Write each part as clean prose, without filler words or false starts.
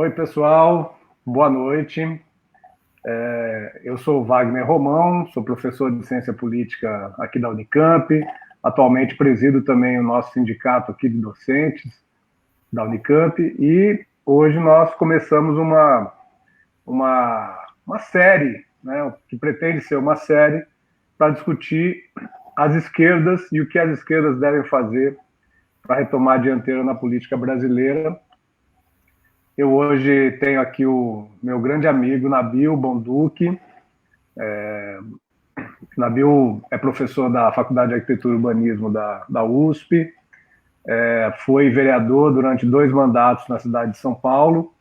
Oi, pessoal, boa noite. Eu sou o Wagner Romão, sou professor de Ciência Política aqui da Unicamp. Atualmente presido também o nosso sindicato aqui de docentes da Unicamp. E hoje nós começamos uma série, né, que pretende ser uma série para discutir as esquerdas e o que as esquerdas devem fazer para retomar a dianteira na política brasileira. Eu hoje tenho aqui o meu grande amigo Nabil Bonduki. Nabil é professor da Faculdade de Arquitetura e Urbanismo da USP, foi vereador durante 2 mandatos na cidade de São Paulo,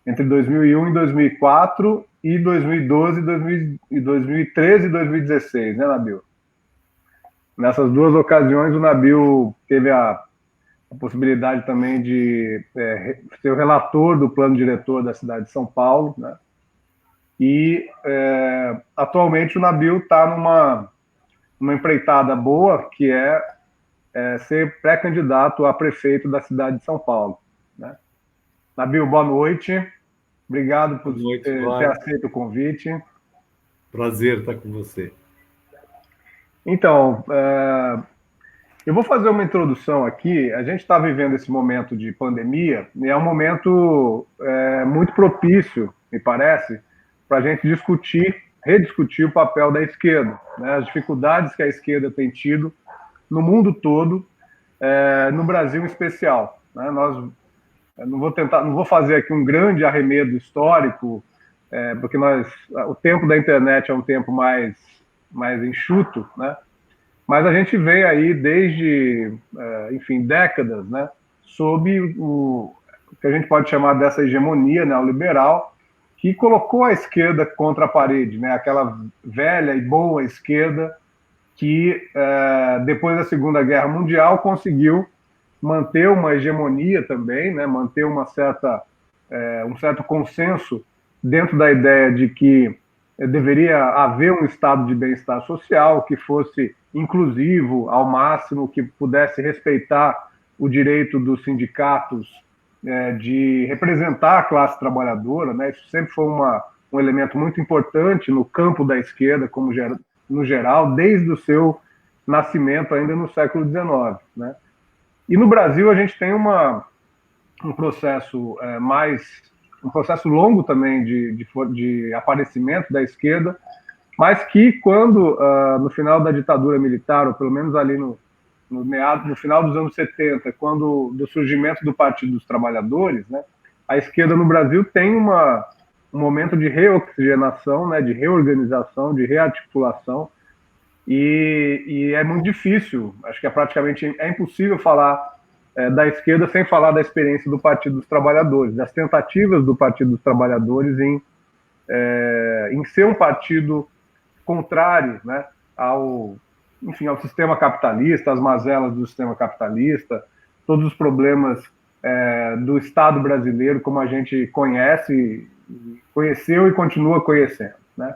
entre 2001 e 2004, e 2012, 2013 e 2016, né, Nabil? Nessas 2 ocasiões, o Nabil teve a possibilidade também de ser o relator do plano diretor da cidade de São Paulo, né? E atualmente o Nabil está numa empreitada boa, que é ser pré-candidato a prefeito da cidade de São Paulo, né? Nabil, boa noite. Obrigado por Boa noite, ter aceito o convite. prazer estar com você. Então, eu vou fazer uma introdução aqui. A gente está vivendo esse momento de pandemia e é um momento muito propício, me parece, para a gente rediscutir o papel da esquerda, né? As dificuldades que a esquerda tem tido no mundo todo, no Brasil em especial, né? Não vou fazer aqui um grande arremedo histórico, porque o tempo da internet é um tempo mais enxuto, né? Mas a gente vem aí desde, enfim, décadas, né, sob o que a gente pode chamar dessa hegemonia neoliberal, que colocou a esquerda contra a parede, né, aquela velha e boa esquerda que, depois da Segunda Guerra Mundial, conseguiu manter uma hegemonia também, né, manter um certo consenso dentro da ideia de que deveria haver um estado de bem-estar social que fosse inclusivo ao máximo, que pudesse respeitar o direito dos sindicatos de representar a classe trabalhadora, né? Isso sempre foi um elemento muito importante no campo da esquerda, no geral, desde o seu nascimento ainda no século XIX, né? E no Brasil a gente tem um processo um processo longo também de aparecimento da esquerda, mas que quando, no final da ditadura militar, ou pelo menos ali no final dos anos 70, quando do surgimento do Partido dos Trabalhadores, né, a esquerda no Brasil tem um momento de reoxigenação, né, de reorganização, de rearticulação, e é muito difícil, acho que praticamente impossível falar da esquerda sem falar da experiência do Partido dos Trabalhadores, das tentativas do Partido dos Trabalhadores em ser um partido contrário, né, ao sistema capitalista, às mazelas do sistema capitalista, todos os problemas do Estado brasileiro, como a gente conheceu e continua conhecendo, né?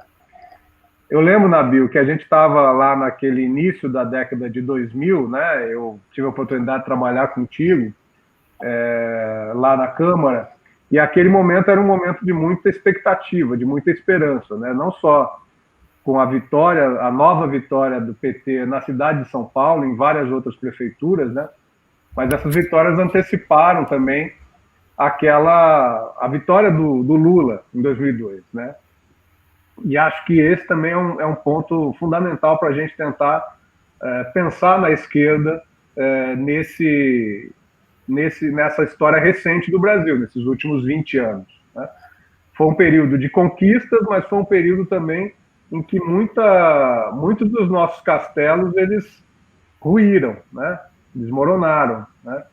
Eu lembro, Nabil, que a gente estava lá naquele início da década de 2000, né? Eu tive a oportunidade de trabalhar contigo lá na Câmara, e aquele momento era um momento de muita expectativa, de muita esperança, né? Não só com a nova vitória do PT na cidade de São Paulo, em várias outras prefeituras, né? Mas essas vitórias anteciparam também a vitória do Lula em 2002, né? E acho que esse também é um ponto fundamental para a gente tentar pensar na esquerda nessa história recente do Brasil, nesses últimos 20 anos, né? Foi um período de conquistas, mas foi um período também em que muitos dos nossos castelos eles ruíram, né? Desmoronaram, né?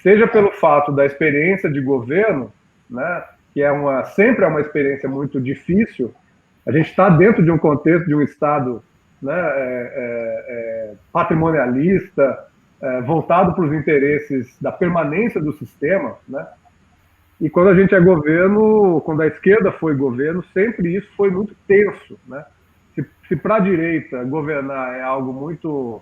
Seja pelo fato da experiência de governo, né? Que sempre é uma experiência muito difícil. A gente está dentro de um contexto de um Estado, né, patrimonialista, voltado para os interesses da permanência do sistema, né? E quando a gente é governo, quando a esquerda foi governo, sempre isso foi muito tenso, né? Se para a direita governar é algo muito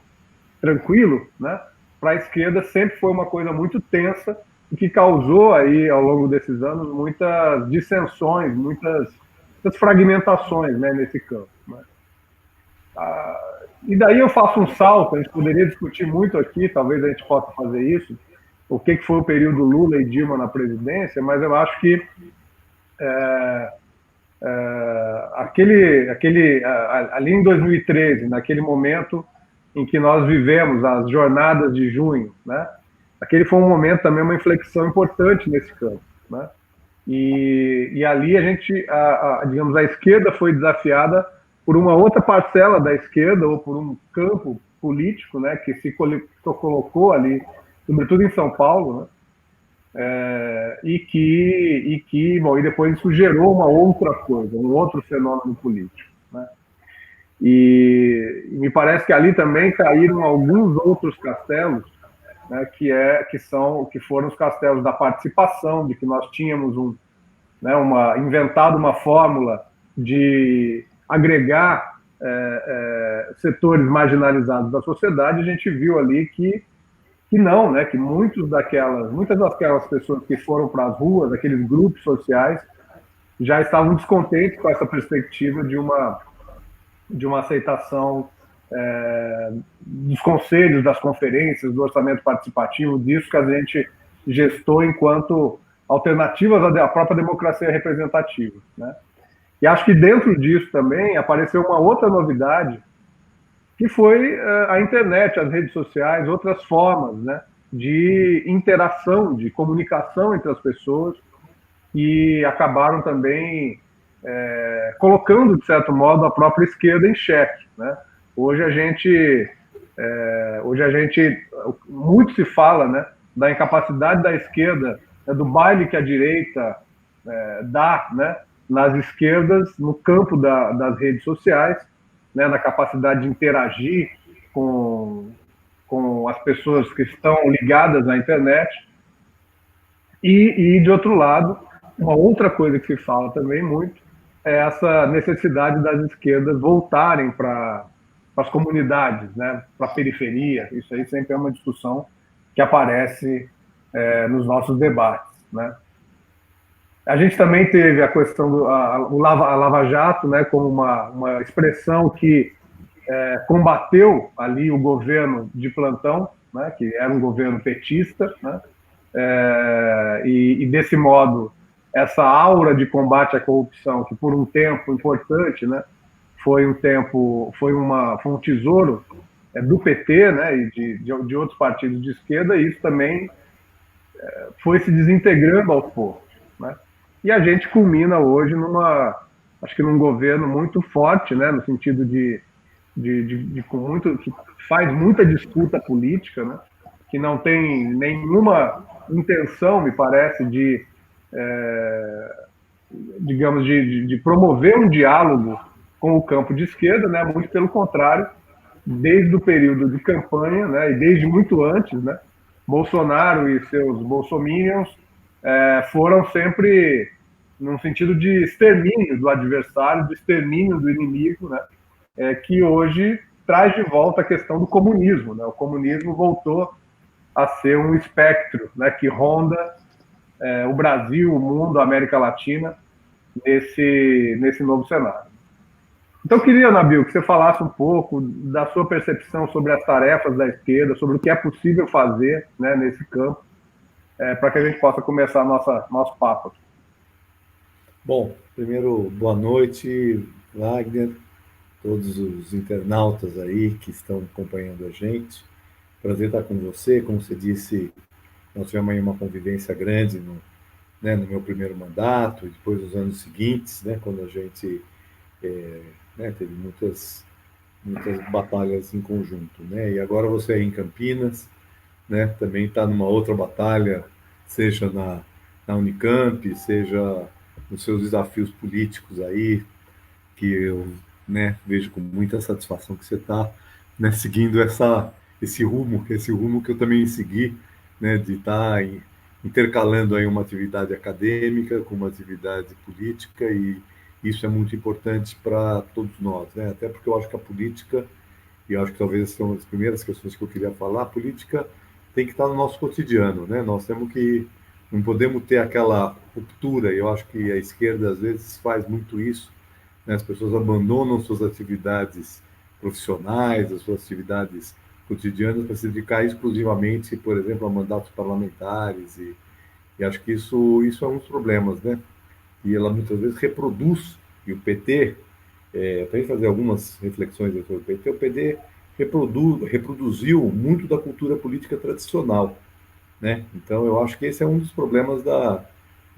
tranquilo, né? Para a esquerda sempre foi uma coisa muito tensa que causou aí, ao longo desses anos, muitas dissensões, muitas fragmentações, né, nesse campo. Né? E daí eu faço um salto, a gente poderia discutir muito aqui, talvez a gente possa fazer isso, o que foi o período Lula e Dilma na presidência, mas eu acho que ali em 2013, naquele momento em que nós vivemos as jornadas de junho, né? Aquele foi um momento também, uma inflexão importante nesse campo, né? E ali a gente, digamos, a esquerda foi desafiada por uma outra parcela da esquerda ou por um campo político, né, que se colocou ali, sobretudo em São Paulo, né? Bom, e depois isso gerou uma outra coisa, um outro fenômeno político, né? E me parece que ali também caíram alguns outros castelos, né, que foram os castelos da participação, de que nós tínhamos inventado uma fórmula de agregar setores marginalizados da sociedade. A gente viu ali que não, né, que muitas daquelas pessoas que foram para as ruas, aqueles grupos sociais, já estavam descontentes com essa perspectiva de uma aceitação dos conselhos, das conferências, do orçamento participativo, disso que a gente gestou enquanto alternativas à própria democracia representativa, né? E acho que dentro disso também apareceu uma outra novidade, que foi a internet, as redes sociais, outras formas, né, de interação, de comunicação entre as pessoas, que acabaram também colocando, de certo modo, a própria esquerda em xeque, né? Hoje a gente muito se fala, né, da incapacidade da esquerda, né, do baile que a direita dá, né, nas esquerdas, no campo das redes sociais, né, na capacidade de interagir com as pessoas que estão ligadas à internet. E de outro lado, uma outra coisa que se fala também muito é essa necessidade das esquerdas voltarem para as comunidades, né, para a periferia. Isso aí sempre é uma discussão que aparece nos nossos debates, né? A gente também teve a questão do a Lava Jato, né, como uma expressão que combateu ali o governo de plantão, né, que era um governo petista, né, e desse modo essa aura de combate à corrupção, que por um tempo importante, né, foi um tesouro do PT, né, e de outros partidos de esquerda, e isso também foi se desintegrando aos poucos, né? E a gente culmina hoje acho que num governo muito forte, né, no sentido que faz muita disputa política, né, que não tem nenhuma intenção, me parece, digamos, de promover um diálogo com o campo de esquerda, né, muito pelo contrário, desde o período de campanha, né, e desde muito antes, né, Bolsonaro e seus bolsominions foram sempre num sentido de extermínio do adversário, de extermínio do inimigo, né, que hoje traz de volta a questão do comunismo, né? O comunismo voltou a ser um espectro, né, que ronda o Brasil, o mundo, a América Latina nesse novo cenário. Então, eu queria, Nabil, que você falasse um pouco da sua percepção sobre as tarefas da esquerda, sobre o que é possível fazer, né, nesse campo, para que a gente possa começar nosso papo. Bom, primeiro, boa noite, Wagner, todos os internautas aí que estão acompanhando a gente. Prazer estar com você. Como você disse, nós tivemos aí uma convivência grande no meu primeiro mandato, e depois nos anos seguintes, né, quando a gente teve muitas batalhas em conjunto, né? E agora você aí em Campinas, né, também está numa outra batalha, seja na Unicamp, seja nos seus desafios políticos aí, que eu, né, vejo com muita satisfação que você está, né, seguindo esse rumo que eu também segui, né, de estar intercalando aí uma atividade acadêmica com uma atividade política, e isso é muito importante para todos nós, né? Até porque eu acho que a política, e eu acho que talvez essa é uma das primeiras questões que eu queria falar, a política tem que estar no nosso cotidiano, né? Nós temos que Não podemos ter aquela ruptura. Eu acho que a esquerda, às vezes, faz muito isso, né? As pessoas abandonam suas atividades profissionais, as suas atividades cotidianas para se dedicar exclusivamente, por exemplo, a mandatos parlamentares. E acho que isso é um dos problemas, né? E ela muitas vezes reproduz, e o PT, para gente fazer algumas reflexões sobre o PT reproduziu muito da cultura política tradicional, né? Então, eu acho que esse é um dos problemas da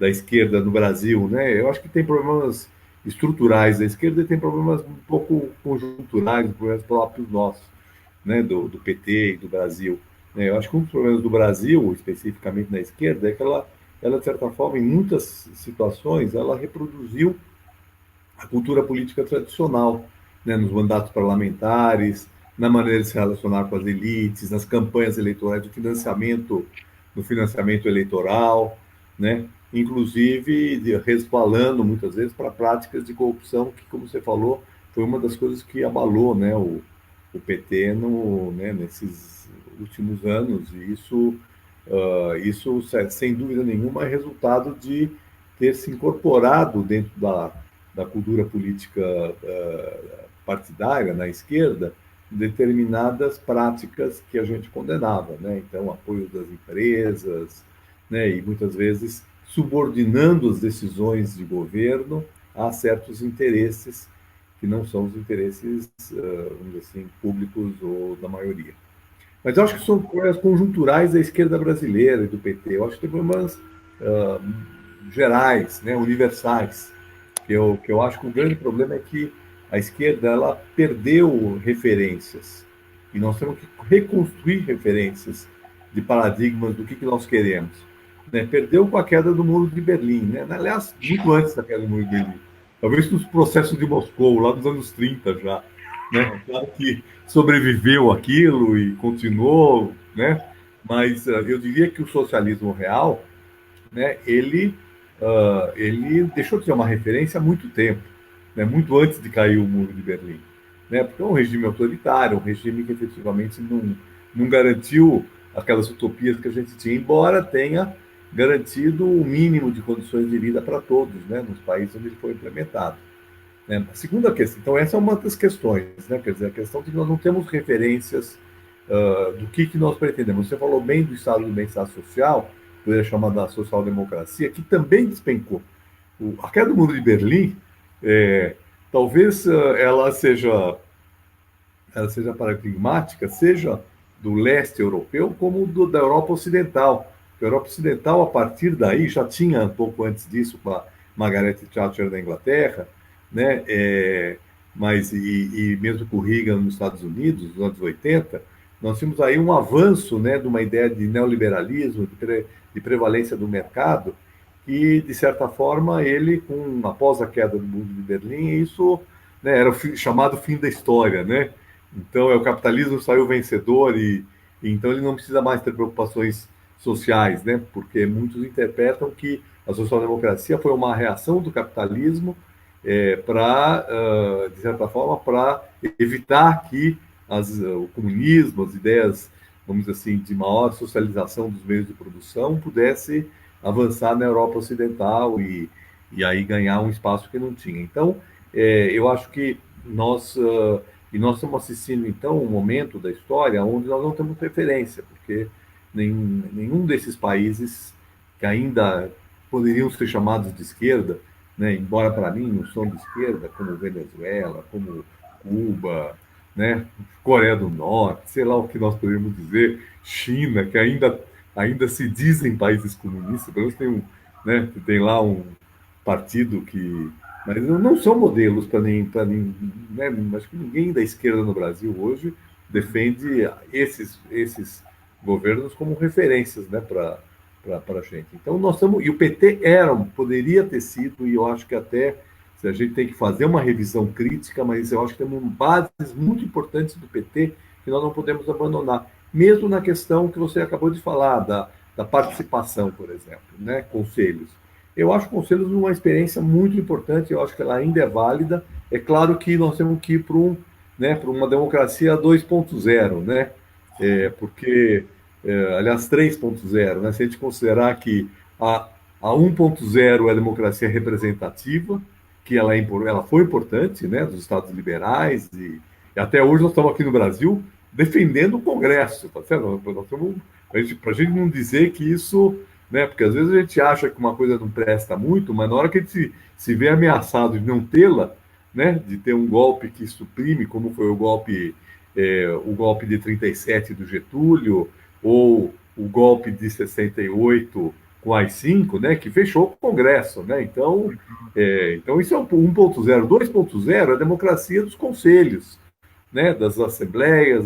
esquerda no Brasil, né? Eu acho que tem problemas estruturais da esquerda e tem problemas um pouco conjunturais, problemas próprios nossos, né? Do PT e do Brasil, né? Eu acho que um dos problemas do Brasil, especificamente na esquerda, é que ela, de certa forma, em muitas situações, ela reproduziu a cultura política tradicional, né? Nos mandatos parlamentares, na maneira de se relacionar com as elites, nas campanhas eleitorais, no financiamento eleitoral, né? Inclusive resvalando muitas vezes para práticas de corrupção, que, como você falou, foi uma das coisas que abalou, né, o PT né, nesses últimos anos, e isso, sem dúvida nenhuma, é resultado de ter se incorporado dentro da cultura política partidária, na esquerda, determinadas práticas que a gente condenava, né? Então, apoio das empresas, né? E muitas vezes subordinando as decisões de governo a certos interesses que não são os interesses, vamos dizer assim, públicos ou da maioria. Mas eu acho que são problemas conjunturais da esquerda brasileira e do PT. Eu acho que tem problemas uh, gerais, né, universais. Que eu acho que o grande problema é que a esquerda ela perdeu referências. E nós temos que reconstruir referências de paradigmas do que nós queremos. Né? Perdeu com a queda do Muro de Berlim. Né? Aliás, muito antes da queda do Muro de Berlim. Talvez nos processos de Moscou, lá nos anos 30 já. Né? Claro que sobreviveu aquilo e continuou, né? Mas eu diria que o socialismo real, né, ele deixou de ser uma referência há muito tempo, né, muito antes de cair o Muro de Berlim. Né, porque é um regime autoritário, um regime que efetivamente não garantiu aquelas utopias que a gente tinha, embora tenha garantido o mínimo de condições de vida para todos, né, nos países onde ele foi implementado. Né? A segunda questão, então essa é uma das questões, né? Quer dizer, a questão de que nós não temos referências do que nós pretendemos. Você falou bem do estado do bem-estar social, poderia chamar da social-democracia, que também despencou. A queda do Muro de Berlim, talvez ela seja paradigmática, seja do leste europeu como da Europa Ocidental. A Europa Ocidental, a partir daí, já tinha um pouco antes disso, com a Margaret Thatcher da Inglaterra, né? Mas e mesmo com o Reagan nos Estados Unidos, nos anos 80, nós tínhamos aí um avanço, né, de uma ideia de neoliberalismo, de prevalência do mercado, e, de certa forma, ele, após a queda do Muro de Berlim, isso, né, era chamado fim da história, né? Então, o capitalismo saiu vencedor e então ele não precisa mais ter preocupações sociais, né? Porque muitos interpretam que a social-democracia foi uma reação do capitalismo de certa forma, para evitar que o comunismo, as ideias, vamos dizer assim, de maior socialização dos meios de produção pudesse avançar na Europa Ocidental e aí ganhar um espaço que não tinha. Então, eu acho que nós estamos assistindo, então, um momento da história onde nós não temos referência, porque nenhum desses países que ainda poderiam ser chamados de esquerda, né, embora para mim não são de esquerda, como Venezuela, como Cuba, né, Coreia do Norte, sei lá o que nós podemos dizer, China, que ainda se dizem países comunistas, pelo menos tem lá um partido que... Mas não são modelos para nem né, acho que ninguém da esquerda no Brasil hoje defende esses governos como referências, né, para a gente. Então, nós estamos. E o PT poderia ter sido, e eu acho que até se a gente tem que fazer uma revisão crítica, mas eu acho que temos bases muito importantes do PT que nós não podemos abandonar, mesmo na questão que você acabou de falar, da participação, por exemplo, né? Conselhos. Eu acho conselhos uma experiência muito importante, eu acho que ela ainda é válida. É claro que nós temos que ir para uma democracia 2.0, né? Porque aliás, 3.0, né? Se a gente considerar que A 1.0 é a democracia representativa, que ela foi importante, né, dos Estados liberais, e até hoje nós estamos aqui no Brasil defendendo o Congresso, tá certo? Para a gente não dizer que isso, né, porque às vezes a gente acha que uma coisa não presta muito, mas na hora que a gente se vê ameaçado de não tê-la, né, de ter um golpe que suprime, como foi o golpe de 37 do Getúlio, ou o golpe de 68 com as 5, né, que fechou o Congresso, né? Então isso é 1.0. 2.0 é a democracia dos conselhos, né, das assembleias,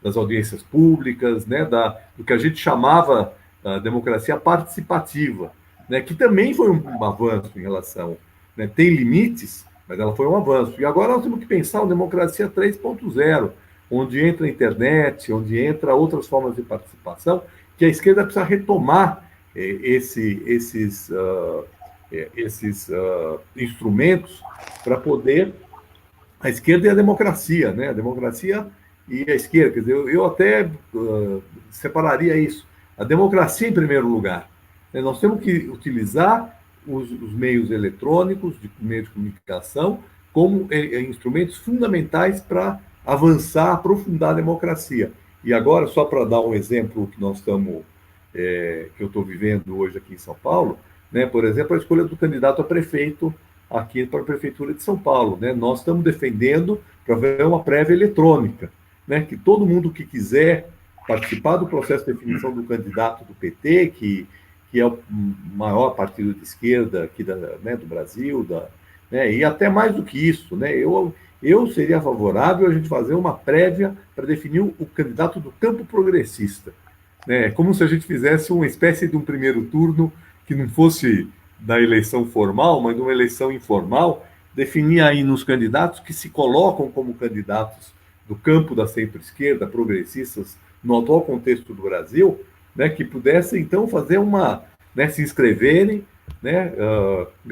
das audiências públicas, né, do que a gente chamava a democracia participativa, né, que também foi um avanço em relação, né, tem limites, mas ela foi um avanço. E agora nós temos que pensar uma democracia 3.0, onde entra a internet, onde entra outras formas de participação, que a esquerda precisa retomar esses instrumentos para poder a esquerda e a democracia, né? A democracia e a esquerda. Quer dizer, eu até separaria isso. A democracia em primeiro lugar. Né? Nós temos que utilizar os meios eletrônicos, meios de comunicação, como instrumentos fundamentais para avançar, aprofundar a democracia. E agora, só para dar um exemplo que que eu estou vivendo hoje aqui em São Paulo, né? Por exemplo, a escolha do candidato a prefeito aqui para a Prefeitura de São Paulo. Né? Nós estamos defendendo para ver uma prévia eletrônica, né? Que todo mundo que quiser participar do processo de definição do candidato do PT, que é o maior partido de esquerda aqui né, do Brasil, né? E até mais do que isso, né? Eu seria favorável a gente fazer uma prévia para definir o candidato do campo progressista. Né? Como se a gente fizesse uma espécie de um primeiro turno que não fosse da eleição formal, mas de uma eleição informal, definir aí nos candidatos que se colocam como candidatos do campo da centro-esquerda, progressistas, no atual contexto do Brasil, né, que pudessem, então, fazer né, se inscreverem, né,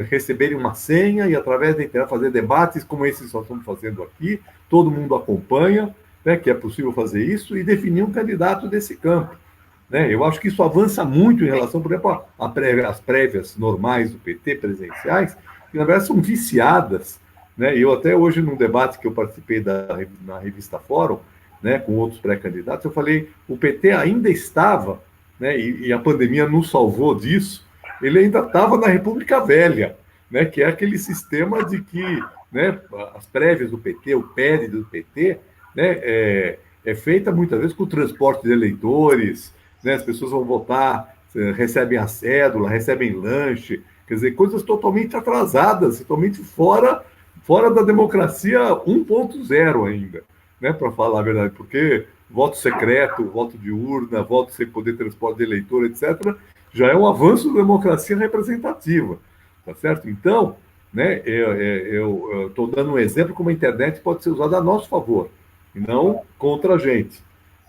receberem uma senha e, através da internet, fazer debates como esses que nós estamos fazendo aqui, todo mundo acompanha, né, que é possível fazer isso, e definir um candidato desse campo. Né? Eu acho que isso avança muito em relação, por exemplo, às prévias normais do PT, presenciais, que na verdade são viciadas. Né? Eu até hoje, num debate que eu participei na revista Fórum, né, com outros pré-candidatos, eu falei, o PT ainda estava, né, e a pandemia nos salvou disso, ele ainda estava na República Velha, né, que é aquele sistema de que, né, as prévias do PT, o PED do PT, né, é feita muitas vezes com o transporte de eleitores, né, as pessoas vão votar, recebem a cédula, recebem lanche, quer dizer, coisas totalmente atrasadas, totalmente fora da democracia 1.0 ainda, né, para falar a verdade, porque voto secreto, voto de urna, voto sem poder de transporte de eleitor, etc., já é um avanço da democracia representativa, tá certo? Então, né, eu estou dando um exemplo como a internet pode ser usada a nosso favor, e não contra a gente.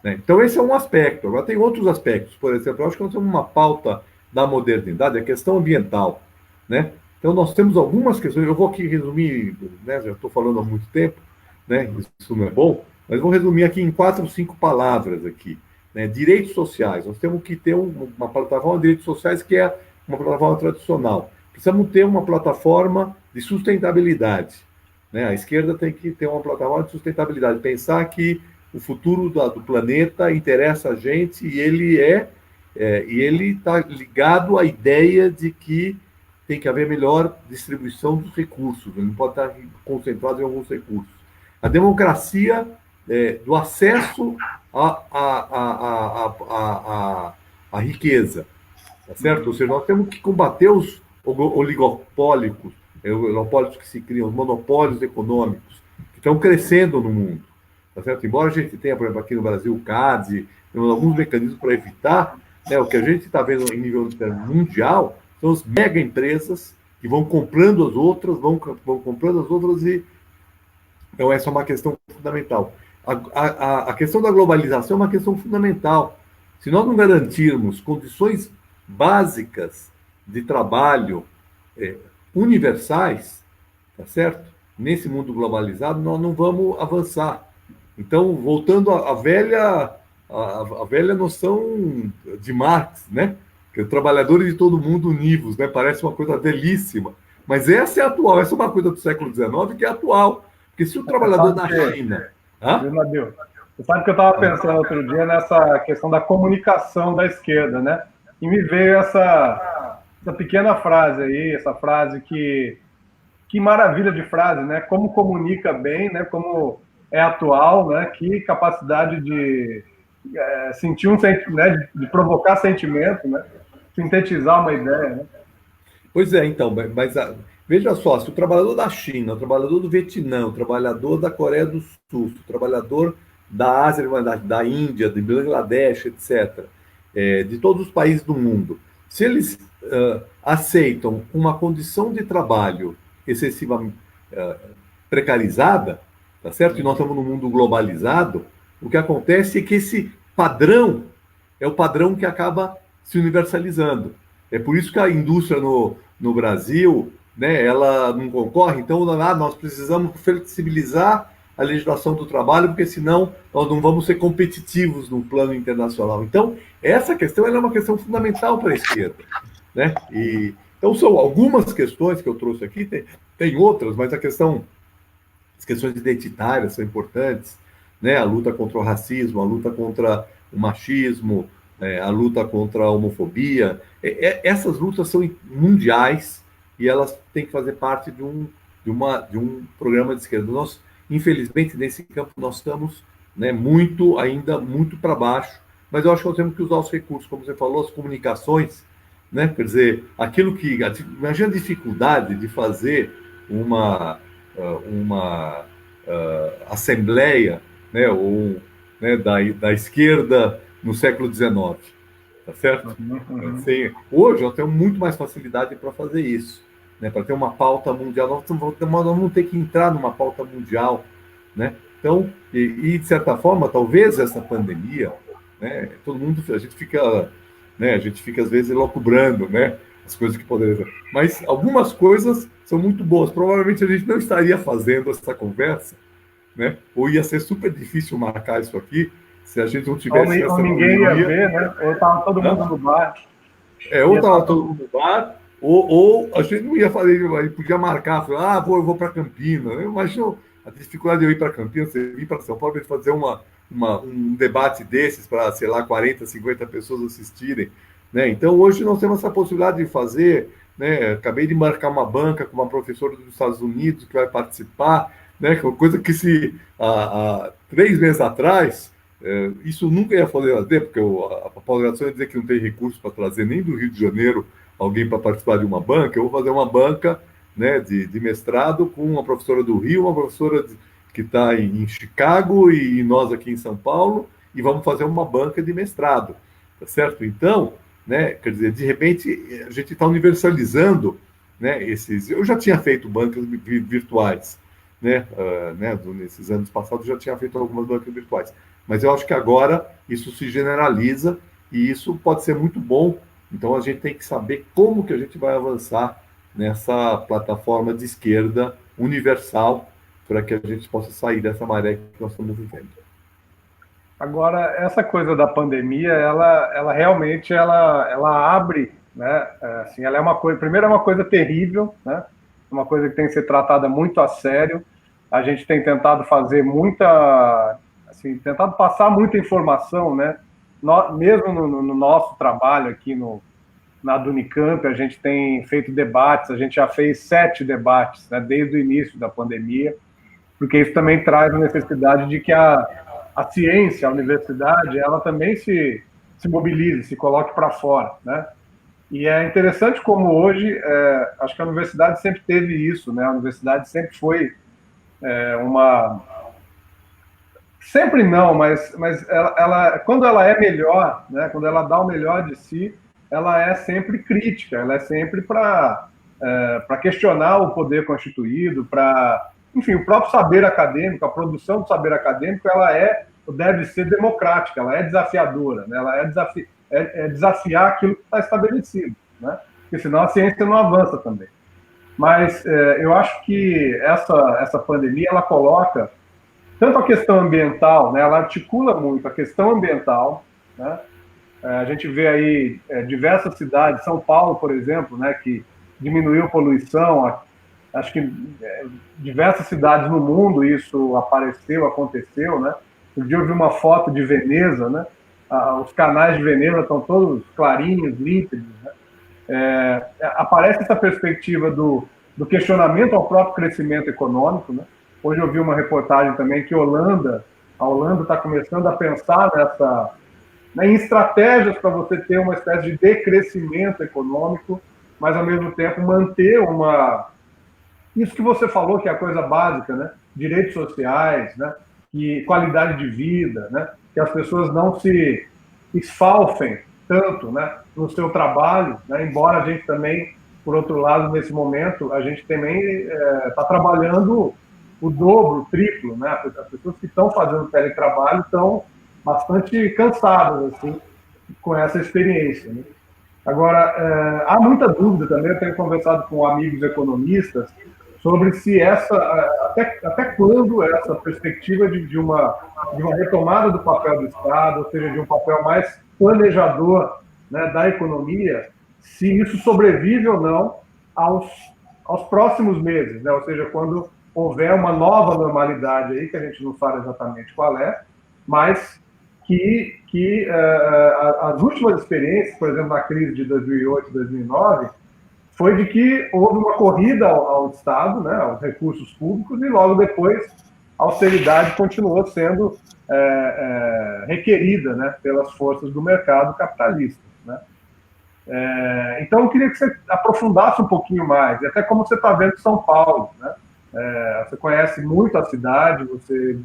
Né? Então, esse é um aspecto. Agora, tem outros aspectos. Por exemplo, eu acho que nós temos uma pauta da modernidade, a questão ambiental. Né? Então, nós temos algumas questões. Eu vou aqui resumir, né? Já estou falando há muito tempo, né? Isso não é bom, mas vou resumir aqui em 4 ou 5 palavras aqui. Né? Direitos sociais. Nós temos que ter uma plataforma de direitos sociais que é uma plataforma tradicional. Precisamos ter uma plataforma de sustentabilidade. Né? A esquerda tem que ter uma plataforma de sustentabilidade. Pensar que o futuro do planeta interessa a gente e ele está ligado à ideia de que tem que haver melhor distribuição dos recursos, ele não pode estar concentrado em alguns recursos. A democracia do acesso à riqueza, tá certo? Ou seja, nós temos que combater os oligopólios que se criam, os monopólios econômicos que estão crescendo no mundo. Tá certo? Embora a gente tenha, por exemplo, aqui no Brasil, o CAD, temos alguns mecanismos para evitar, né, o que a gente está vendo em nível mundial são as mega empresas que vão comprando as outras, e então essa é uma questão fundamental. A questão da globalização é uma questão fundamental. Se nós não garantirmos condições básicas de trabalho universais, tá certo? Nesse mundo globalizado, nós não vamos avançar. Então, voltando à velha noção de Marx, né? Que é trabalhadores de todo mundo univos, né? Parece uma coisa belíssima. Mas essa é atual, essa é uma coisa do século XIX que é atual. Porque se o trabalhador da China... Viu, Nabil? Você sabe que eu estava pensando outro dia nessa questão da comunicação da esquerda, né? E me veio essa pequena frase aí, essa frase que maravilha de frase, né? Como comunica bem, né? Como é atual, né? Que capacidade de sentir né? De provocar sentimento, né? Sintetizar uma ideia, né? Pois é, então, mas veja só, se o trabalhador da China, o trabalhador do Vietnã, o trabalhador da Coreia do Sul, o trabalhador da Ásia, da Índia, de Bangladesh, etc., de todos os países do mundo, se eles aceitam uma condição de trabalho excessivamente precarizada, tá certo? E nós estamos num mundo globalizado, o que acontece é que esse padrão é o padrão que acaba se universalizando. É por isso que a indústria no Brasil, né, ela não concorre. Então, nós precisamos flexibilizar a legislação do trabalho, porque senão nós não vamos ser competitivos no plano internacional. Então, essa questão é uma questão fundamental para a esquerda, né? Então, são algumas questões que eu trouxe aqui, tem outras, mas as questões identitárias são importantes, né? A luta contra o racismo, a luta contra o machismo, a luta contra a homofobia. Essas lutas são mundiais e elas têm que fazer parte de um programa de esquerda. Nós, infelizmente, nesse campo nós estamos, né, ainda muito para baixo, mas eu acho que nós temos que usar os recursos, como você falou, as comunicações, né? Quer dizer, imagina a dificuldade de fazer uma assembleia, né, né, da esquerda no século XIX, tá certo? Assim, hoje nós temos muito mais facilidade para fazer isso, né, para ter uma pauta mundial. Nós vamos ter que entrar numa pauta mundial, né? Então, de certa forma, talvez essa pandemia, né, a gente fica às vezes elucubrando, né, as coisas que poderiam, mas algumas coisas são muito boas. Provavelmente a gente não estaria fazendo essa conversa, né? Ou ia ser super difícil marcar isso aqui se a gente não tivesse ou ninguém ia ver, né? Ou estava todo mundo no bar. Ou estava todo mundo no bar, ou a gente não ia fazer, podia marcar, falar, eu vou para Campinas. Eu imagino a dificuldade de eu ir para Campinas, você vir para São Paulo para fazer um debate desses para, sei lá, 40, 50 pessoas assistirem, né? Então, hoje nós temos essa possibilidade de fazer, né? Acabei de marcar uma banca com uma professora dos Estados Unidos que vai participar, né? Coisa que se há 3 meses atrás, isso nunca ia fazer, porque a pós-graduação ia dizer que não tem recurso para trazer nem do Rio de Janeiro alguém para participar de uma banca. Eu vou fazer uma banca, né, de mestrado com uma professora do Rio, uma professora que está em Chicago e nós aqui em São Paulo, e vamos fazer uma banca de mestrado, tá certo? Então, né, quer dizer, de repente a gente está universalizando, né, eu já tinha feito bancas virtuais, né, nesses anos passados já tinha feito algumas bancas virtuais, mas eu acho que agora isso se generaliza e isso pode ser muito bom. Então a gente tem que saber como que a gente vai avançar nessa plataforma de esquerda universal para que a gente possa sair dessa maré que nós estamos vivendo. Agora, essa coisa da pandemia, ela realmente ela abre, né? Assim, ela é uma coisa, primeiro é uma coisa terrível, né? Uma coisa que tem que ser tratada muito a sério. A gente tem tentado fazer tentado passar muita informação, né? Mesmo no nosso trabalho aqui na Unicamp, a gente tem feito debates, a gente já fez 7 debates, né, desde o início da pandemia, porque isso também traz a necessidade de que a ciência, a universidade, ela também se mobilize, se coloque para fora, né? E é interessante como hoje, acho que a universidade sempre teve isso, né? A universidade sempre foi sempre não, mas quando ela é melhor, né? Quando ela dá o melhor de si, ela é sempre crítica, ela é sempre para questionar o poder constituído, enfim, o próprio saber acadêmico, a produção do saber acadêmico, ela deve ser democrática, ela é desafiadora, né? Ela é desafiar aquilo que está estabelecido, né? Porque senão a ciência não avança também. Mas eu acho que essa pandemia, ela coloca tanto a questão ambiental, né? Ela articula muito a questão ambiental, né? A gente vê aí diversas cidades, São Paulo, por exemplo, né, que diminuiu a poluição. Acho que diversas cidades no mundo isso aconteceu, né? Um dia eu vi uma foto de Veneza, né? Os canais de Veneza estão todos clarinhos, límpidos, né? Aparece essa perspectiva do questionamento ao próprio crescimento econômico, né? Hoje eu vi uma reportagem também que a Holanda está começando a pensar em estratégias para você ter uma espécie de decrescimento econômico, mas ao mesmo tempo manter isso que você falou, que é a coisa básica, né? Direitos sociais, né? Que qualidade de vida, né? Que as pessoas não se esfalfem tanto, né? No seu trabalho, né? Embora a gente também, por outro lado, nesse momento, a gente também está trabalhando o dobro, o triplo, né? As pessoas que estão fazendo teletrabalho estão bastante cansadas, assim, com essa experiência, né? Agora, há muita dúvida também, eu tenho conversado com amigos economistas sobre se até quando essa perspectiva de uma retomada do papel do Estado, ou seja, de um papel mais planejador, né, da economia, se isso sobrevive ou não aos, aos próximos meses, né? Ou seja, quando houver uma nova normalidade aí, que a gente não sabe exatamente qual é, mas as últimas experiências, por exemplo, na crise de 2008, 2009, foi de que houve uma corrida ao Estado, né, aos recursos públicos, e logo depois a austeridade continuou sendo requerida, né, pelas forças do mercado capitalista, né? Então eu queria que você aprofundasse um pouquinho mais, e até como você está vendo São Paulo, né? Você conhece muito a cidade, você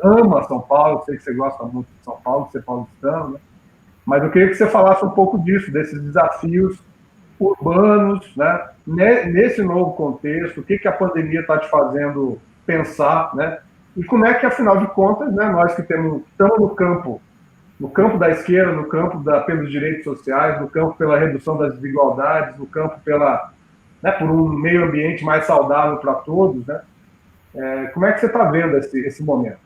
ama São Paulo, sei que você gosta muito de São Paulo, você é paulistano, né? Mas eu queria que você falasse um pouco disso, desses desafios urbanos, né? Nesse novo contexto, o que a pandemia está te fazendo pensar, né? E como é que, afinal de contas, né, nós que estamos no campo da esquerda, no campo pelos direitos sociais, no campo pela redução das desigualdades, no campo né, por um meio ambiente mais saudável para todos, né? Como é que você está vendo esse momento?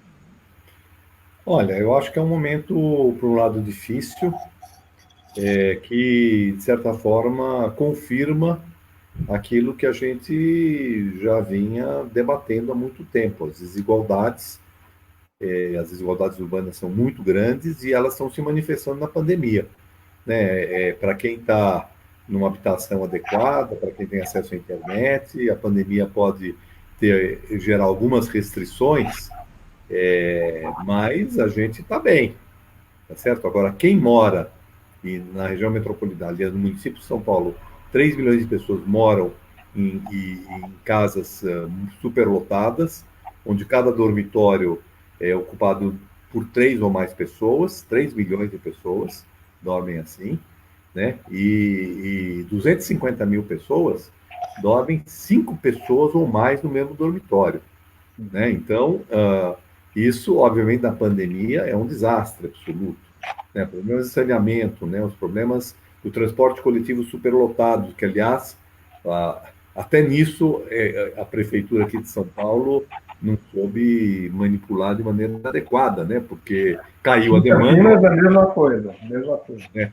Olha, eu acho que é um momento, por um lado, difícil, que, de certa forma, confirma aquilo que a gente já vinha debatendo há muito tempo. As desigualdades urbanas são muito grandes e elas estão se manifestando na pandemia, né? Para quem está numa habitação adequada, para quem tem acesso à internet, a pandemia pode gerar algumas restrições, mas a gente está bem, tá certo? Agora, quem mora na região metropolitana, aliás, no município de São Paulo, 3 milhões de pessoas moram em casas superlotadas, onde cada dormitório é ocupado por 3 ou mais pessoas, 3 milhões de pessoas dormem assim, né? E 250 mil pessoas dormem 5 pessoas ou mais no mesmo dormitório, né? Então, isso, obviamente, na pandemia é um desastre absoluto, né? Problemas de saneamento, né? Os problemas do transporte coletivo superlotado, que, aliás, até nisso a prefeitura aqui de São Paulo não soube manipular de maneira adequada, né? Porque caiu a Em demanda. Campinas é a mesma coisa, mesma coisa. Né?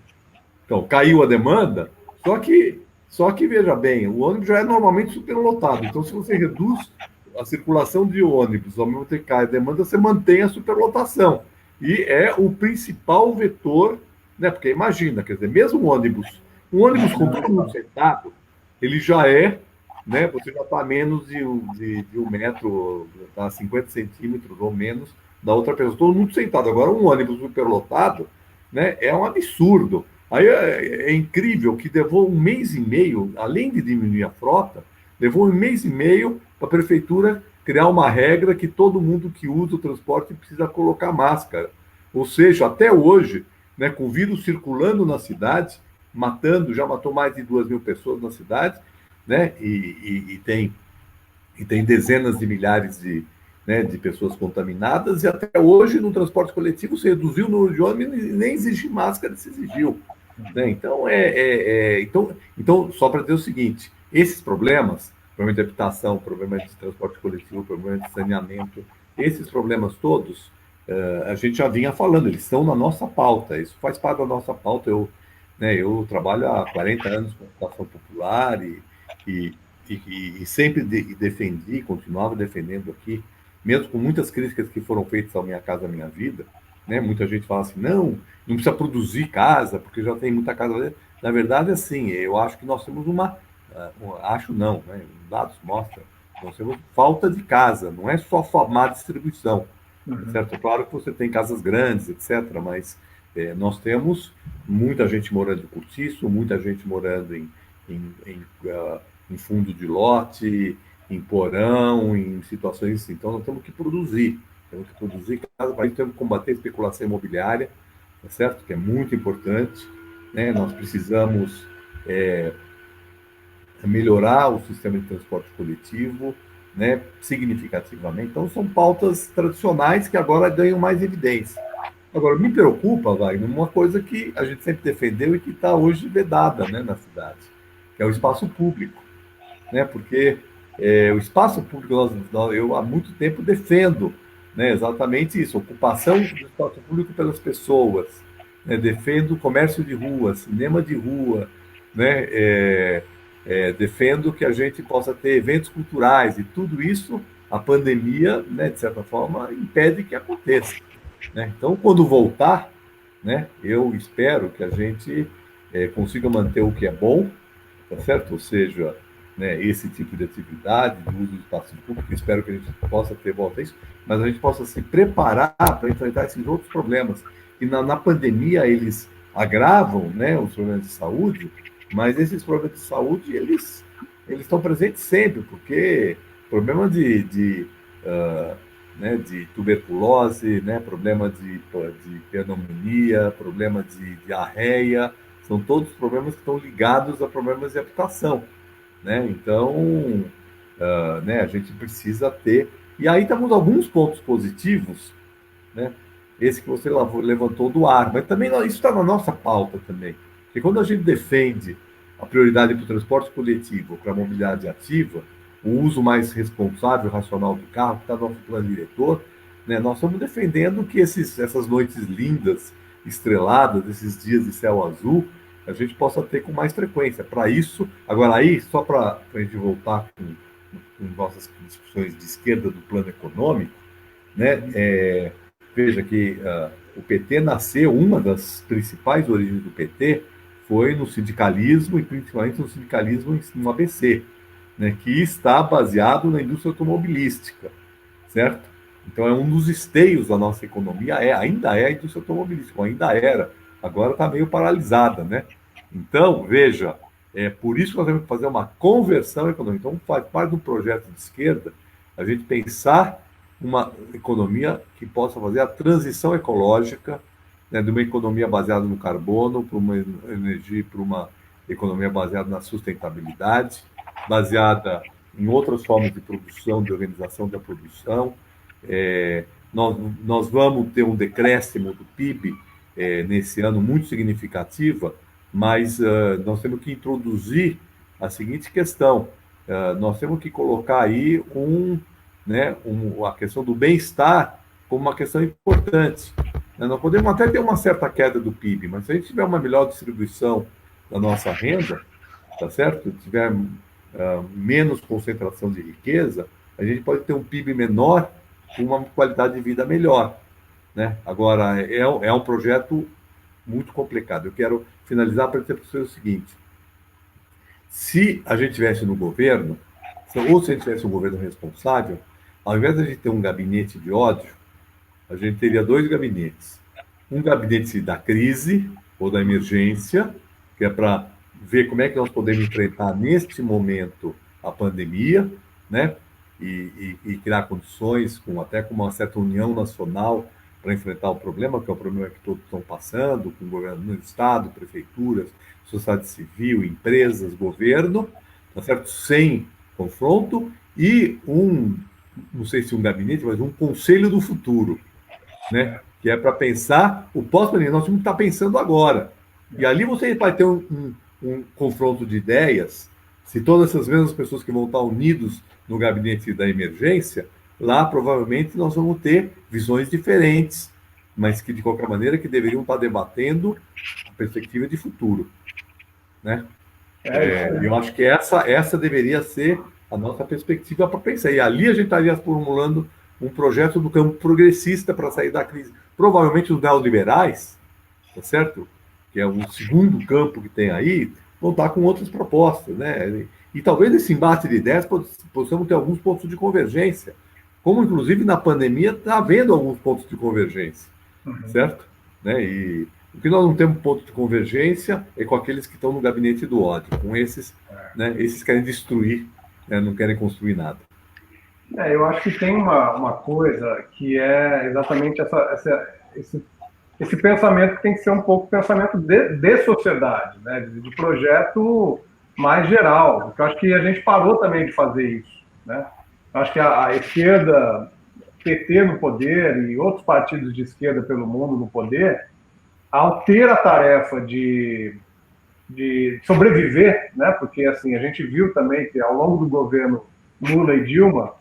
Então, caiu a demanda, só que veja bem, o ônibus já é normalmente superlotado. Então, se você reduz a circulação de ônibus, ao mesmo tempo que cai a demanda, você mantém a superlotação. E é o principal vetor, né? Porque imagina, quer dizer, mesmo um ônibus com todo mundo sentado, ele já né? Você já está a menos de um metro, está a 50 centímetros ou menos da outra pessoa, todo mundo sentado. Agora, um ônibus superlotado, né? É um absurdo. Aí é incrível que levou 1 mês e meio, além de diminuir a frota, levou 1 mês e meio para a prefeitura criar uma regra que todo mundo que usa o transporte precisa colocar máscara. Ou seja, até hoje, né, com o vírus circulando na cidade, já matou mais de 2 mil pessoas na cidade, né, e tem dezenas de milhares né, de pessoas contaminadas, e até hoje no transporte coletivo se reduziu o número de ônibus e nem exigir máscara se exigiu. Né? Então, só para dizer o seguinte, esses problemas, problema de habitação, problema de transporte coletivo, problema de saneamento, esses problemas todos a gente já vinha falando, eles estão na nossa pauta, isso faz parte da nossa pauta. Eu trabalho há 40 anos com educação popular e, e sempre defendi, continuava defendendo aqui, mesmo com muitas críticas que foram feitas ao Minha Casa Minha Vida, né? Muita gente fala assim, não precisa produzir casa, porque já tem muita casa. Na verdade, assim, eu acho que nós temos acho não, né? Os dados mostram, nós temos falta de casa, não é só má distribuição. Uhum. Certo? Claro que você tem casas grandes, etc., mas nós temos muita gente morando em cortiço, muita gente morando em fundo de lote, em porão, em situações assim. Então, nós temos que produzir casa, para isso temos que combater a especulação imobiliária, tá certo? Que é muito importante, né? Nós precisamos melhorar o sistema de transporte coletivo, né, significativamente. Então, são pautas tradicionais que agora ganham mais evidência. Agora, me preocupa, Wagner, uma coisa que a gente sempre defendeu e que está hoje vedada, né, na cidade, que é o espaço público, né, porque o espaço público, eu há muito tempo defendo, né, exatamente isso, ocupação do espaço público pelas pessoas, né, defendo o comércio de rua, cinema de rua, né, defendo que a gente possa ter eventos culturais, e tudo isso a pandemia, né, de certa forma, impede que aconteça, né? Então, quando voltar, né, eu espero que a gente consiga manter o que é bom, tá certo? Ou seja, né, esse tipo de atividade, de uso do espaço público, espero que a gente possa ter volta a isso, mas a gente possa se preparar para enfrentar esses outros problemas. E na pandemia eles agravam, né, os problemas de saúde, mas esses problemas de saúde, eles estão presentes sempre, porque problema né, de tuberculose, né, problema de pneumonia, problema de diarreia, são todos problemas que estão ligados a problemas de habitação, né? Então, né, a gente precisa ter. E aí temos alguns pontos positivos, né? Esse que você levantou do ar, mas também isso está na nossa pauta também. Porque quando a gente defende a prioridade para o transporte coletivo, para a mobilidade ativa, o uso mais responsável, racional do carro, que está no nosso plano diretor, né, nós estamos defendendo que essas noites lindas, estreladas, esses dias de céu azul, a gente possa ter com mais frequência. Para isso, agora aí, só para a gente voltar com nossas discussões de esquerda do plano econômico, né, veja que o PT nasceu, uma das principais origens do PT foi no sindicalismo, e principalmente no sindicalismo no ABC, né, que está baseado na indústria automobilística, certo? Então é um dos esteios da nossa economia, ainda é a indústria automobilística, ainda era, agora está meio paralisada, né? Então, veja, é por isso que nós temos que fazer uma conversão econômica. Então, faz parte do projeto de esquerda a gente pensar uma economia que possa fazer a transição ecológica, né, de uma economia baseada no carbono para uma energia, para uma economia baseada na sustentabilidade, baseada em outras formas de produção, de organização da produção. É, nós vamos ter um decréscimo do PIB nesse ano muito significativa, mas nós temos que introduzir a seguinte questão: nós temos que colocar aí né, a questão do bem-estar como uma questão importante. Nós podemos até ter uma certa queda do PIB, mas se a gente tiver uma melhor distribuição da nossa renda, tá certo? Se tiver menos concentração de riqueza, a gente pode ter um PIB menor com uma qualidade de vida melhor, né? Agora, é um projeto muito complicado. Eu quero finalizar para dizer para você o seguinte: se a gente tivesse no governo, ou se a gente tivesse um governo responsável, ao invés de a gente ter um gabinete de ódio, a gente teria dois gabinetes. Um gabinete da crise ou da emergência, que é para ver como é que nós podemos enfrentar neste momento a pandemia, né? E criar condições, até com uma certa união nacional para enfrentar o problema, que é o problema que todos estão passando, com o governo do Estado, prefeituras, sociedade civil, empresas, governo, tá certo? Sem confronto, e não sei se um gabinete, mas um conselho do futuro, né? Que é para pensar o pós-pandemia. Nós temos que estar pensando agora. E ali você vai ter um confronto de ideias. Se todas essas mesmas pessoas que vão estar unidos no gabinete da emergência, lá provavelmente nós vamos ter visões diferentes, mas que de qualquer maneira que deveriam estar debatendo a perspectiva de futuro, né? Eu acho que essa deveria ser a nossa perspectiva para pensar. E ali a gente estaria formulando um projeto do campo progressista para sair da crise. Provavelmente os neoliberais, tá certo? Que é o segundo campo que tem aí, vão estar com outras propostas, né? E talvez nesse embate de ideias possamos ter alguns pontos de convergência, como inclusive na pandemia está havendo alguns pontos de convergência, certo? Né? E o que nós não temos ponto de convergência é com aqueles que estão no gabinete do ódio, com esses, né? Esses querem destruir, né? Não querem construir nada. Eu acho que tem uma coisa que é exatamente esse pensamento que tem que ser um pouco pensamento de sociedade, né? De projeto mais geral. Porque eu acho que a gente parou também de fazer isso, né? Eu acho que a esquerda, PT no poder e outros partidos de esquerda pelo mundo no poder, ao ter a tarefa de sobreviver, né? Porque assim a gente viu também que ao longo do governo Lula e Dilma,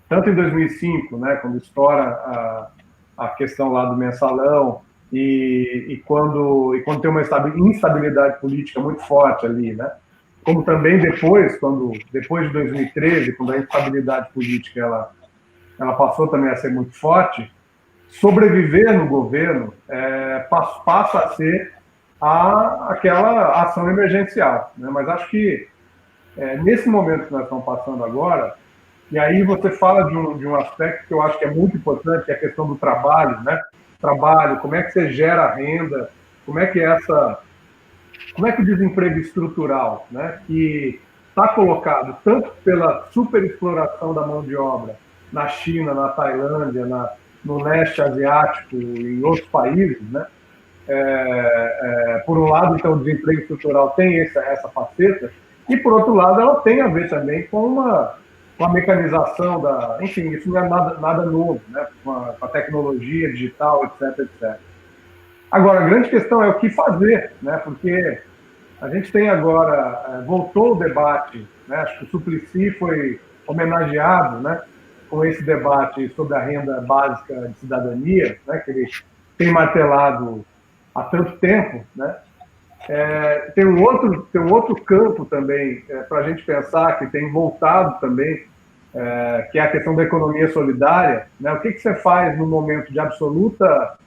tanto em 2005, né, quando estoura a questão lá do mensalão e quando tem uma instabilidade política muito forte ali, né? Como também depois de 2013, quando a instabilidade política ela passou também a ser muito forte, sobreviver no governo passa a ser aquela ação emergencial, né? Mas acho que nesse momento que nós estamos passando agora, e aí você fala de um aspecto que eu acho que é muito importante, que é a questão do trabalho, né? Trabalho, como é que você gera renda, como é que o desemprego estrutural, né? Que está colocado tanto pela superexploração da mão de obra na China, na Tailândia, no leste asiático e em outros países, né? Por um lado, então, o desemprego estrutural tem essa faceta, e por outro lado, ela tem a ver também com a mecanização enfim, isso não é nada novo, né? Com a tecnologia digital, etc, etc. Agora, a grande questão é o que fazer, né? Porque a gente tem agora, voltou o debate, né? Acho que o Suplicy foi homenageado, né? Com esse debate sobre a renda básica de cidadania, né? Que ele tem martelado há tanto tempo, né? Tem um outro campo também para a gente pensar, que tem voltado também, que é a questão da economia solidária, né? O que você faz no momento de absoluta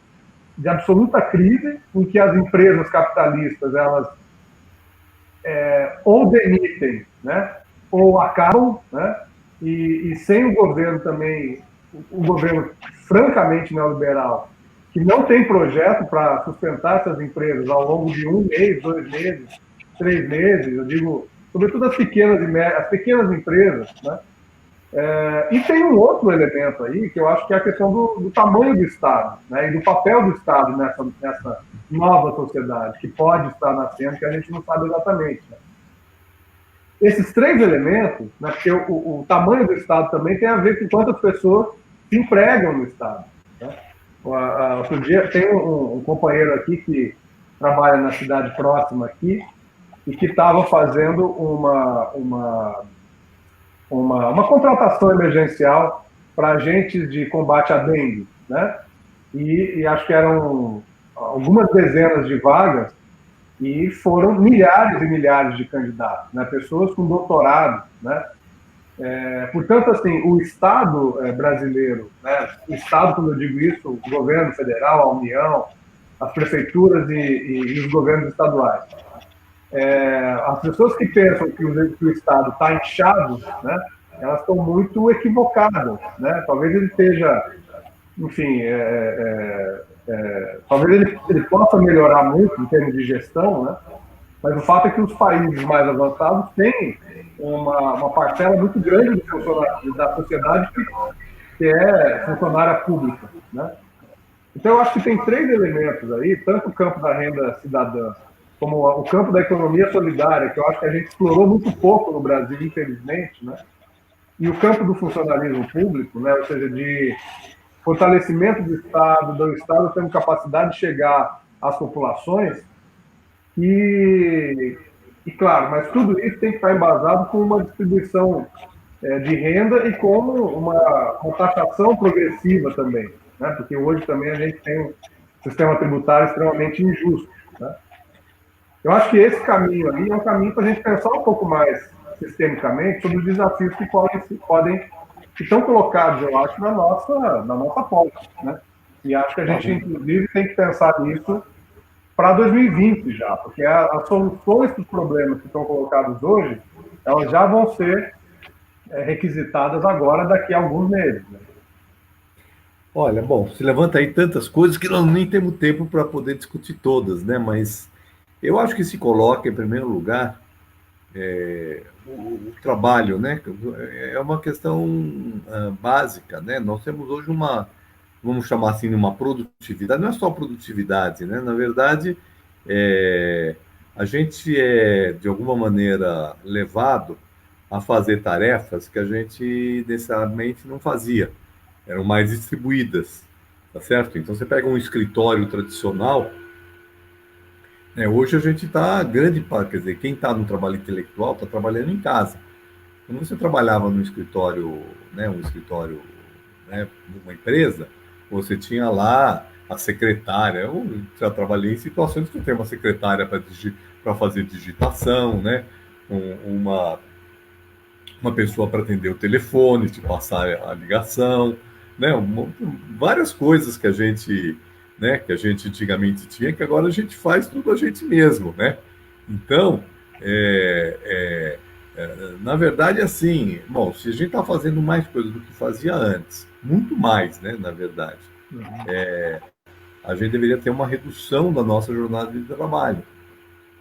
crise, em que as empresas capitalistas elas ou demitem, né? Ou acabam, né? E sem o governo também, o governo francamente neoliberal, que não tem projeto para sustentar essas empresas ao longo de 1 mês, 2 meses, 3 meses, eu digo, sobretudo as pequenas empresas, né? E tem um outro elemento aí, que eu acho que é a questão do tamanho do Estado, né? E do papel do Estado nessa nova sociedade, que pode estar nascendo, que a gente não sabe exatamente, né? Esses três elementos, né? Porque o tamanho do Estado também tem a ver com quantas pessoas se empregam no Estado, né? Outro dia tem um companheiro aqui que trabalha na cidade próxima aqui e que estava fazendo uma contratação emergencial para agentes de combate à dengue, né? E acho que eram algumas dezenas de vagas e foram milhares e milhares de candidatos, né? Pessoas com doutorado, né? Portanto, assim, o Estado brasileiro, né? O Estado, quando eu digo isso, o governo federal, a União, as prefeituras e os governos estaduais, as pessoas que pensam que o Estado está inchado, né? Elas estão muito equivocadas, né? Talvez ele esteja, enfim, talvez ele possa melhorar muito em termos de gestão, né? Mas o fato é que os países mais avançados têm uma parcela muito grande da sociedade que é funcionária pública, né? Então, eu acho que tem três elementos aí, tanto o campo da renda cidadã, como o campo da economia solidária, que eu acho que a gente explorou muito pouco no Brasil, infelizmente, né? E o campo do funcionalismo público, né? Ou seja, de fortalecimento do Estado tendo capacidade de chegar às populações. E claro, mas tudo isso tem que estar embasado com uma distribuição de renda e com uma taxação progressiva também, né? Porque hoje também a gente tem um sistema tributário extremamente injusto, né? Eu acho que esse caminho ali é um caminho para a gente pensar um pouco mais sistemicamente sobre os desafios que estão colocados, eu acho, na nossa pauta, né? E acho que a gente, inclusive, tem que pensar nisso para 2020 já, porque as soluções para os problemas que estão colocados hoje, elas já vão ser requisitadas agora, daqui a alguns meses, né? Olha, bom, se levanta aí tantas coisas que nós nem temos tempo para poder discutir todas, né? Mas eu acho que se coloca, em primeiro lugar, o trabalho, né? É uma questão básica, né? Nós temos hoje vamos chamar assim, uma produtividade, não é só produtividade, né? Na verdade, é, a gente é, de alguma maneira, levado a fazer tarefas que a gente necessariamente não fazia, eram mais distribuídas, tá certo? Então, você pega um escritório tradicional, né? Hoje a gente está grande parte, quer dizer, quem está no trabalho intelectual está trabalhando em casa. Quando você trabalhava no escritório, né, um escritório, né, numa empresa, você tinha lá a secretária. Eu já trabalhei em situações que eu tenho uma secretária para fazer digitação, né, uma pessoa para atender o telefone, te passar a ligação, né, várias coisas que a gente, né, que a gente antigamente tinha, que agora a gente faz tudo a gente mesmo, né? Então, é, é, na verdade, assim, bom, se a gente está fazendo mais coisas do que fazia antes, muito mais, né, na verdade, Uhum. a gente deveria ter uma redução da nossa jornada de trabalho,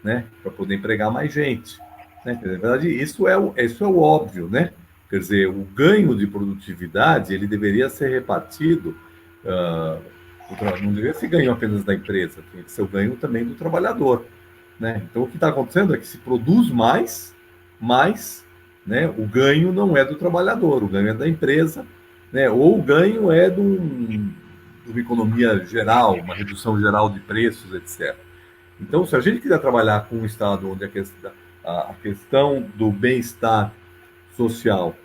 né, para poder empregar mais gente, né? Na verdade, isso é o óbvio, né? Quer dizer, o ganho de produtividade ele deveria ser repartido, ah, não deveria ser ganho apenas da empresa, tem que ser o ganho também do trabalhador, né? Então, o que está acontecendo é que se produz mais, né? O ganho não é do trabalhador, o ganho é da empresa, né? Ou o ganho é de uma economia geral, uma redução geral de preços, etc. Então, se a gente quiser trabalhar com um Estado onde a questão do bem-estar social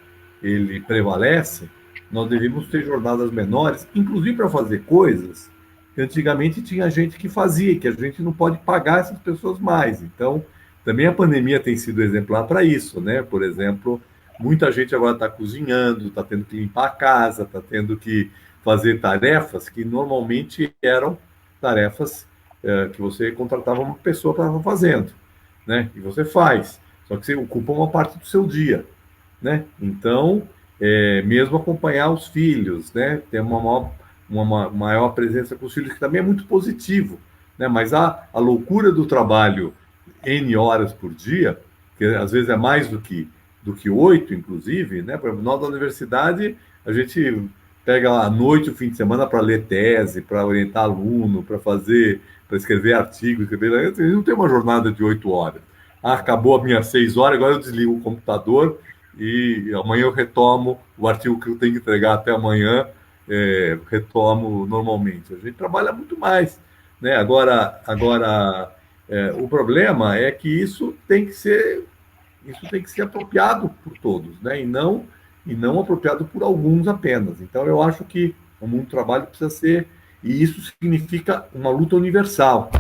ele prevalece, nós deveríamos ter jornadas menores, inclusive para fazer coisas que antigamente tinha gente que fazia, que a gente não pode pagar essas pessoas mais. Então, também a pandemia tem sido exemplar para isso, né? Por exemplo, muita gente agora está cozinhando, está tendo que limpar a casa, está tendo que fazer tarefas que normalmente eram tarefas que você contratava uma pessoa para estar fazendo, né? E você faz, só que você ocupa uma parte do seu dia, né? Então, mesmo acompanhar os filhos, né? Ter uma maior presença com os filhos, que também é muito positivo, né? Mas a loucura do trabalho N horas por dia, que às vezes é mais do que 8, inclusive, né? Por exemplo, nós da universidade, a gente pega lá à noite, o fim de semana, para ler tese, para orientar aluno, para escrever artigo, escrever. A gente não tem uma jornada de 8 horas. Ah, acabou a minha 6 horas, agora eu desligo o computador e amanhã eu retomo o artigo que eu tenho que entregar até amanhã, retomo normalmente. A gente trabalha muito mais, né? Agora o problema é que isso tem que ser apropriado por todos, né? E não apropriado por alguns apenas. Então, eu acho que o mundo do trabalho precisa ser, e isso significa uma luta universal,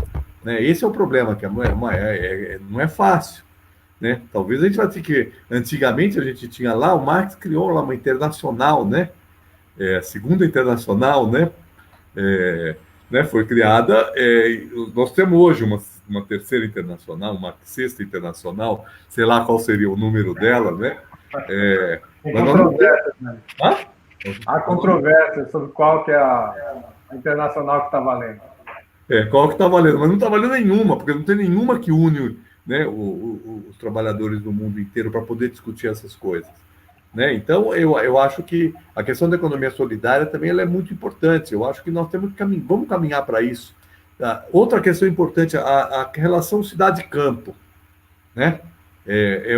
né? Esse é o problema, que não é fácil, né? Talvez a gente vai ter que, antigamente a gente tinha lá, o Marx criou lá uma internacional, né? A segunda internacional, né? É, né, foi criada. Nós temos hoje uma terceira internacional, uma sexta internacional, sei lá qual seria o número dela, né? Tem Mas nós não temos. controvérsias, né? Hã? Há controvérsia sobre qual que é a internacional que está valendo. Qual que está valendo? Mas não está valendo nenhuma, porque não tem nenhuma que une, né, os trabalhadores do mundo inteiro para poder discutir essas coisas, né? Então, eu acho que a questão da economia solidária também ela é muito importante. Eu acho que nós temos que vamos caminhar para isso. Tá? Outra questão importante, a relação cidade-campo, né?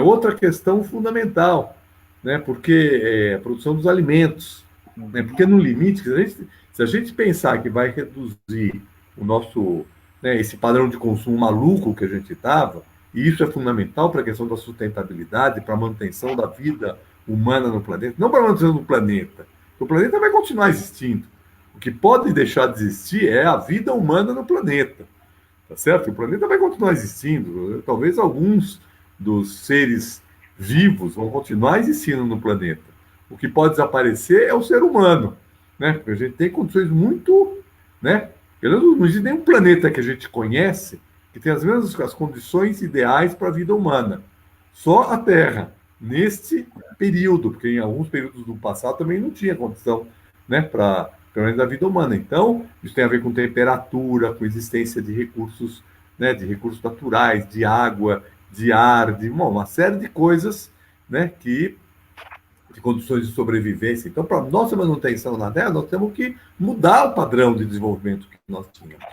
Outra questão fundamental, né? Porque a produção dos alimentos, né? Porque no limite, se a gente pensar que vai reduzir o nosso, né, esse padrão de consumo maluco que a gente estava, e isso é fundamental para a questão da sustentabilidade, para a manutenção da vida humana no planeta, não permanecer no planeta. O planeta vai continuar existindo. O que pode deixar de existir é a vida humana no planeta. Tá certo? O planeta vai continuar existindo. Talvez alguns dos seres vivos vão continuar existindo no planeta. O que pode desaparecer é o ser humano, né? Porque a gente tem condições muito, né? Não existe nenhum planeta que a gente conhece que tem as mesmas as condições ideais para a vida humana. Só a Terra, neste período, porque em alguns períodos do passado também não tinha condição, né, para pelo menos da vida humana. Então, isso tem a ver com temperatura, com existência de recursos, né, de recursos naturais, de água, de ar, de uma série de coisas, né, de condições de sobrevivência. Então, para nossa manutenção na Terra, nós temos que mudar o padrão de desenvolvimento que nós tínhamos,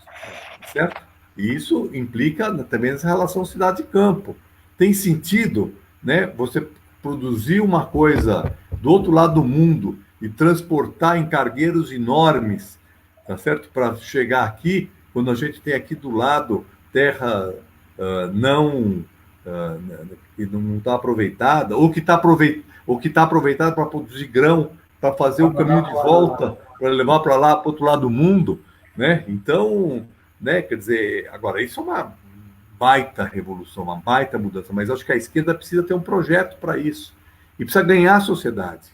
certo? E isso implica também essa relação cidade-campo. Tem sentido, né, você produzir uma coisa do outro lado do mundo e transportar em cargueiros enormes, tá certo? Para chegar aqui, quando a gente tem aqui do lado terra que não está aproveitada, ou que está aproveitada para produzir grão, para fazer o caminho de volta, para levar para lá, para o outro lado do mundo, né? Então, né, quer dizer, agora, isso é uma baita revolução, uma baita mudança, mas acho que a esquerda precisa ter um projeto para isso, e precisa ganhar a sociedade.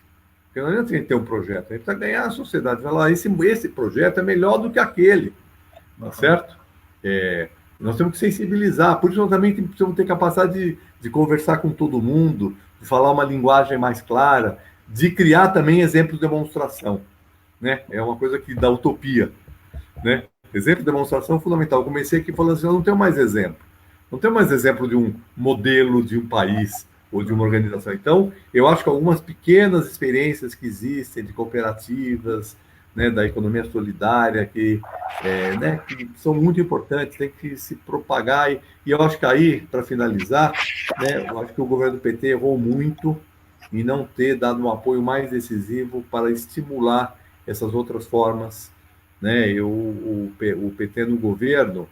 Porque não adianta a gente ter um projeto, a gente precisa ganhar a sociedade. Falar, esse projeto é melhor do que aquele, tá certo? Nós temos que sensibilizar, por isso nós também precisamos ter capacidade de conversar com todo mundo, de falar uma linguagem mais clara, de criar também exemplos de demonstração, né? É uma coisa que dá utopia, né? Exemplo de demonstração é fundamental. Eu comecei aqui falando assim, eu não tenho mais exemplo. Não tenho mais exemplo de um modelo de um país ou de uma organização. Então, eu acho que algumas pequenas experiências que existem de cooperativas, né, da economia solidária, né, que são muito importantes, tem que se propagar. E eu acho que aí, para finalizar, né, eu acho que o governo do PT errou muito em não ter dado um apoio mais decisivo para estimular essas outras formas, né? O PT no governo,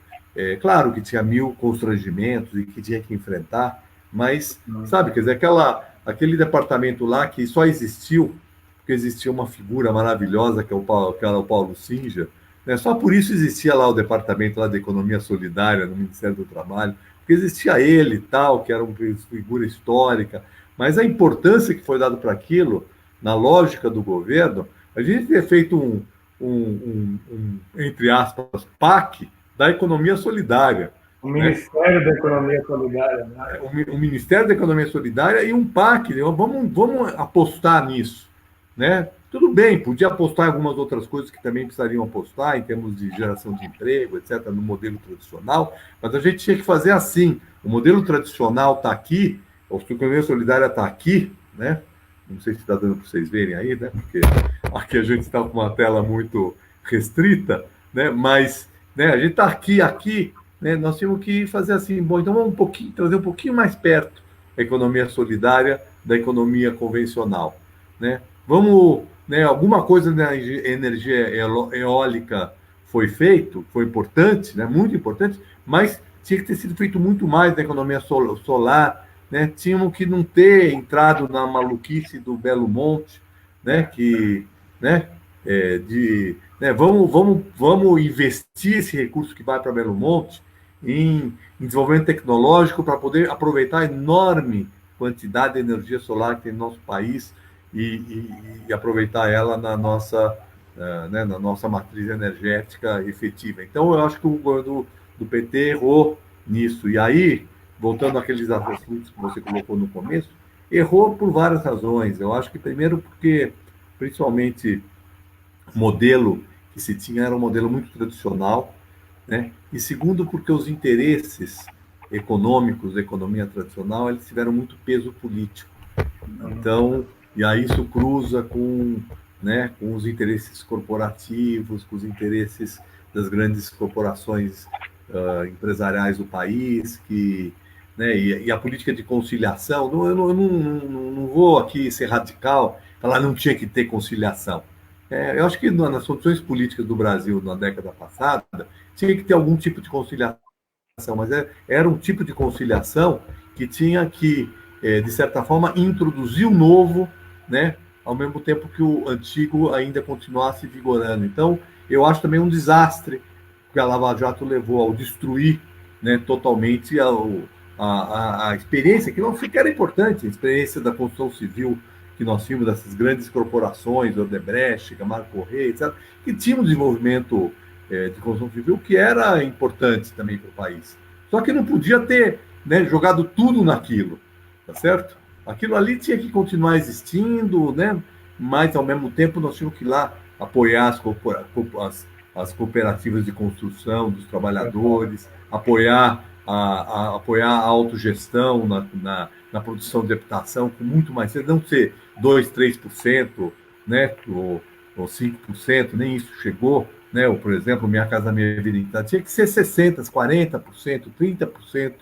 claro que tinha mil constrangimentos e que tinha que enfrentar, mas, sabe, quer dizer, aquele departamento lá que só existiu porque existia uma figura maravilhosa que era o Paulo Singer, né? Só por isso existia lá o departamento lá de Economia Solidária no Ministério do Trabalho, porque existia ele e tal, que era uma figura histórica, mas a importância que foi dada para aquilo, na lógica do governo, a gente ter feito entre aspas, PAC da economia solidária. O Ministério da Economia Solidária. Né? O Ministério da Economia Solidária e um PAC. Né? Vamos apostar nisso. Né? Tudo bem, podia apostar em algumas outras coisas que também precisariam apostar, em termos de geração de emprego, etc., no modelo tradicional, mas a gente tinha que fazer assim. O modelo tradicional está aqui, a economia solidária está aqui, né? Não sei se está dando para vocês verem aí, né? Porque aqui a gente está com uma tela muito restrita, né? Mas, né, a gente está aqui, né? Nós tínhamos que fazer assim, bom, então vamos trazer um pouquinho mais perto a economia solidária da economia convencional, né? Vamos, né, alguma coisa na energia eólica foi feito, foi importante, né? Muito importante, mas tinha que ter sido feito muito mais na economia solar, né? Tínhamos que não ter entrado na maluquice do Belo Monte, né? Vamos investir esse recurso que vai para Belo Monte em desenvolvimento tecnológico para poder aproveitar a enorme quantidade de energia solar que tem no nosso país e aproveitar ela na nossa matriz energética efetiva. Então, eu acho que o governo do PT errou nisso. E aí, voltando àqueles assuntos que você colocou no começo, errou por várias razões. Eu acho que, primeiro, porque, principalmente, o modelo que se tinha era um modelo muito tradicional, né? E, segundo, porque os interesses econômicos da economia tradicional, eles tiveram muito peso político. Então, e aí isso cruza né, com os interesses corporativos, com os interesses das grandes corporações empresariais do país, né, e a política de conciliação. Eu não vou aqui ser radical, falar não tinha que ter conciliação. Eu acho que nas condições políticas do Brasil na década passada, tinha que ter algum tipo de conciliação, mas era um tipo de conciliação que tinha que de certa forma, introduzir o novo, né, ao mesmo tempo que o antigo ainda continuasse vigorando. Então, eu acho também um desastre que a Lava Jato levou ao destruir, né, totalmente a experiência, que não sequer era importante, a experiência da construção civil que nós tínhamos dessas grandes corporações, Odebrecht, Camargo Correia, etc., que tinham um desenvolvimento de construção civil que era importante também para o país. Só que não podia ter, né, jogado tudo naquilo, tá certo? Aquilo ali tinha que continuar existindo, né? Mas ao mesmo tempo nós tínhamos que ir lá apoiar as cooperativas de construção dos trabalhadores, apoiar a autogestão na produção de habitação com muito mais, não ser 2, 3%, né? Ou 5%, nem isso chegou, né? Ou, por exemplo, Minha Casa Minha Vida, então, tinha que ser 60%, 40%, 30%,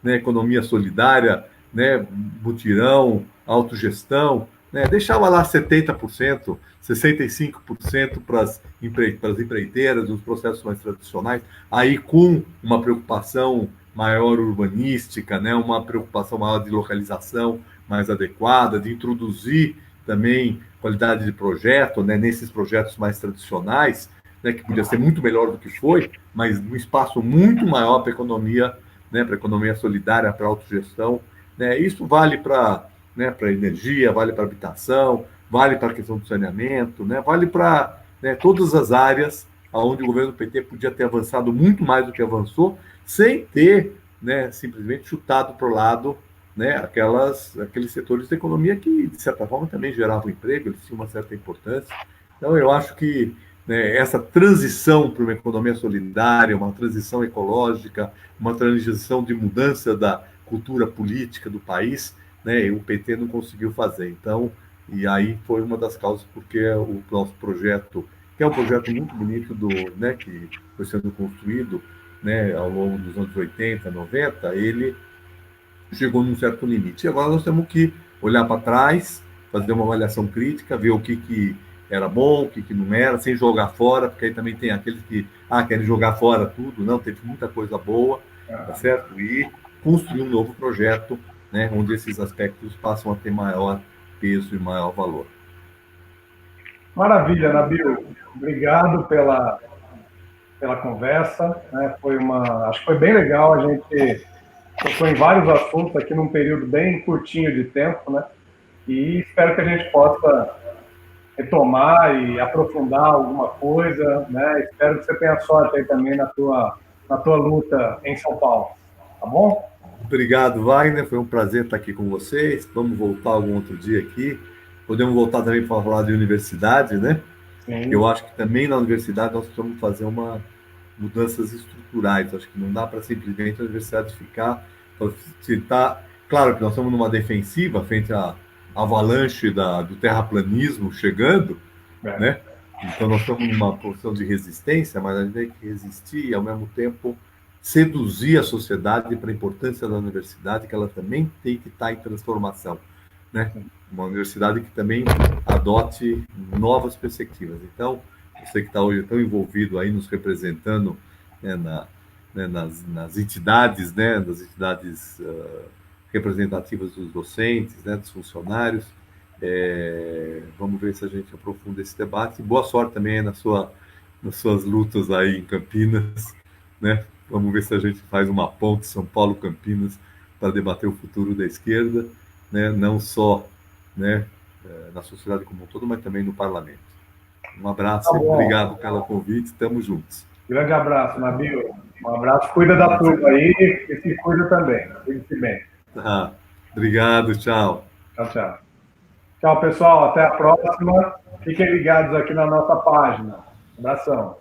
né? Economia solidária, né? Mutirão, autogestão, né? Deixava lá 70%, 65% para as empreiteiras, os processos mais tradicionais, aí com uma preocupação maior urbanística, né? Uma preocupação maior de localização mais adequada, de introduzir também qualidade de projeto, né? Nesses projetos mais tradicionais, né? Que podia ser muito melhor do que foi, mas um espaço muito maior para a economia, né? Para a economia solidária, para a autogestão, né? Isso vale para, né, para energia, vale para habitação, vale para a questão do saneamento, né? Vale para, né, todas as áreas onde o governo do PT podia ter avançado muito mais do que avançou, sem ter, né, simplesmente chutado para o lado, né, aqueles setores da economia que, de certa forma, também geravam emprego, eles tinham uma certa importância. Então, eu acho que, né, essa transição para uma economia solidária, uma transição ecológica, uma transição de mudança da cultura política do país, né, o PT não conseguiu fazer. Então, e aí foi uma das causas porque o nosso projeto, que é um projeto muito bonito, né, que foi sendo construído, né, ao longo dos anos 80, 90, ele chegou num certo limite. E agora nós temos que olhar para trás, fazer uma avaliação crítica, ver o que era bom, o que não era, sem jogar fora, porque aí também tem aqueles que querem jogar fora tudo. Não, teve muita coisa boa, tá certo? E construir um novo projeto, né, onde esses aspectos passam a ter maior peso e maior valor. Maravilha, Nabil. Obrigado pela conversa. Né? Acho que foi bem legal. A gente tocou em vários assuntos aqui num período bem curtinho de tempo, né? E espero que a gente possa retomar e aprofundar alguma coisa, né? Espero que você tenha sorte aí também na tua luta em São Paulo. Tá bom? Obrigado, Wagner. Foi um prazer estar aqui com vocês. Vamos voltar algum outro dia aqui. Podemos voltar também para falar de universidade, né? Sim. Eu acho que também na universidade nós precisamos fazer mudanças estruturais. Acho que não dá para simplesmente a universidade ficar. Claro que nós estamos numa defensiva frente à avalanche do terraplanismo chegando, né? Então nós estamos numa posição de resistência, mas a gente tem que resistir e ao mesmo tempo seduzir a sociedade para a importância da universidade, que ela também tem que estar em transformação, né? Uma universidade que também adote novas perspectivas. Então, você que está hoje tão envolvido aí, nos representando, né, nas entidades, né, das entidades representativas dos docentes, né, dos funcionários, vamos ver se a gente aprofunda esse debate. Boa sorte também nas suas lutas aí em Campinas, né? Vamos ver se a gente faz uma ponte São Paulo-Campinas para debater o futuro da esquerda, né? Não só, né, na sociedade como um todo, mas também no parlamento. Um abraço, obrigado pelo convite, estamos juntos. Grande abraço, Nabil. Um abraço, cuida da turma aí e se cuida também. Cuide-se bem. Obrigado, tchau. Tchau, tchau. Tchau, pessoal, até a próxima. Fiquem ligados aqui na nossa página. Abração.